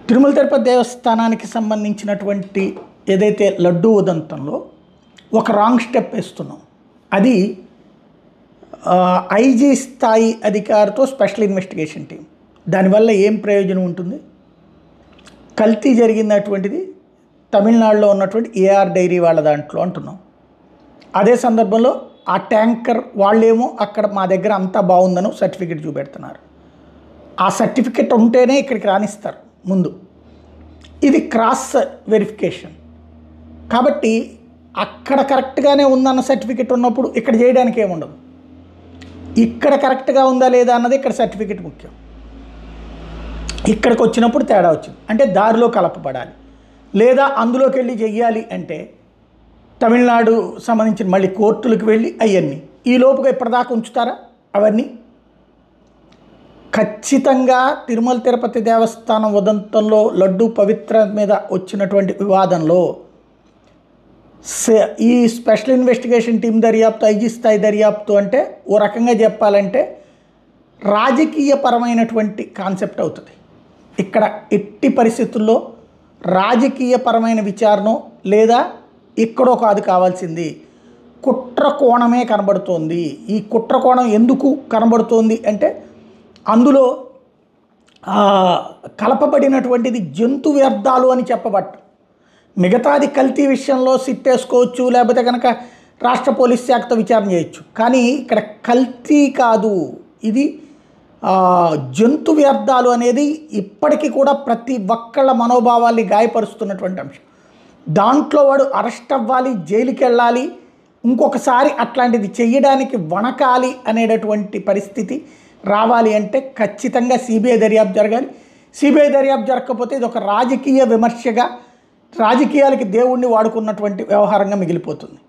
తిరుమల తిరుపతి దేవస్థానానికి సంబంధించినటువంటి ఏదైతే లడ్డూ ఉదంతంలో ఒక రాంగ్ స్టెప్ వేస్తున్నాం. అది ఐజీ స్థాయి అధికారితో స్పెషల్ ఇన్వెస్టిగేషన్ టీం. దానివల్ల ఏం ప్రయోజనం ఉంటుంది? కల్తీ జరిగినటువంటిది తమిళనాడులో ఉన్నటువంటి ఏఆర్ డైరీ వాళ్ళ దాంట్లో అంటున్నాం. అదే సందర్భంలో ఆ ట్యాంకర్ వాళ్ళేమో అక్కడ మా దగ్గర అంతా బాగుందని సర్టిఫికెట్ చూపెడుతున్నారు. ఆ సర్టిఫికెట్ ఉంటేనే ఇక్కడికి రానిస్తారు ముందు. ఇది క్రాస్ వెరిఫికేషన్ కాబట్టి అక్కడ కరెక్ట్గానే ఉందన్న సర్టిఫికెట్ ఉన్నప్పుడు ఇక్కడ చేయడానికి ఏముండదు. ఇక్కడ కరెక్ట్గా ఉందా లేదా అన్నది ఇక్కడ సర్టిఫికెట్ ముఖ్యం. ఇక్కడికి వచ్చినప్పుడు తేడా వచ్చింది అంటే దారిలో కలపబడాలి, లేదా అందులోకి వెళ్ళి చెయ్యాలి అంటే తమిళనాడు సంబంధించిన మళ్ళీ కోర్టులకు వెళ్ళి అవన్నీ ఈ లోపుగా ఇప్పటిదాకా ఉంచుతారా? అవన్నీ ఖచ్చితంగా తిరుమల తిరుపతి దేవస్థానం ఉదంతంలో లడ్డూ పవిత్ర మీద వచ్చినటువంటి వివాదంలో ఈ స్పెషల్ ఇన్వెస్టిగేషన్ టీం దర్యాప్తు, ఐజీ స్థాయి దర్యాప్తు అంటే ఓ రకంగా చెప్పాలంటే రాజకీయపరమైనటువంటి కాన్సెప్ట్ అవుతుంది. ఇక్కడ ఎట్టి పరిస్థితుల్లో రాజకీయపరమైన విచారణ లేదా ఇక్కడో కాదు కావాల్సింది, కుట్ర కోణమే కనబడుతోంది. ఈ కుట్ర కోణం ఎందుకు కనబడుతోంది అంటే అందులో కలపబడినటువంటిది జంతు వ్యర్థాలు అని చెప్పబట్టు, మిగతాది కల్తీ విషయంలో సిట్టేసుకోవచ్చు, లేకపోతే కనుక రాష్ట్ర పోలీస్ శాఖతో విచారణ చేయొచ్చు. కానీ ఇక్కడ కల్తీ కాదు, ఇది జంతు వ్యర్థాలు అనేది ఇప్పటికీ కూడా ప్రతి ఒక్కళ్ళ మనోభావాల్ని గాయపరుస్తున్నటువంటి అంశం. దాంట్లో వాడు అరెస్ట్ అవ్వాలి, జైలుకి వెళ్ళాలి, ఇంకొకసారి అట్లాంటిది చెయ్యడానికి వణకాలి అనేటటువంటి పరిస్థితి రావాలి అంటే ఖచ్చితంగా సిబిఐ దర్యాప్తు జరగాలి. సిబిఐ దర్యాప్తు జరగకపోతే ఇది ఒక రాజకీయ విమర్శగా, రాజకీయాలకి దేవుణ్ణి వాడుకున్నటువంటి వ్యవహారంగా మిగిలిపోతుంది.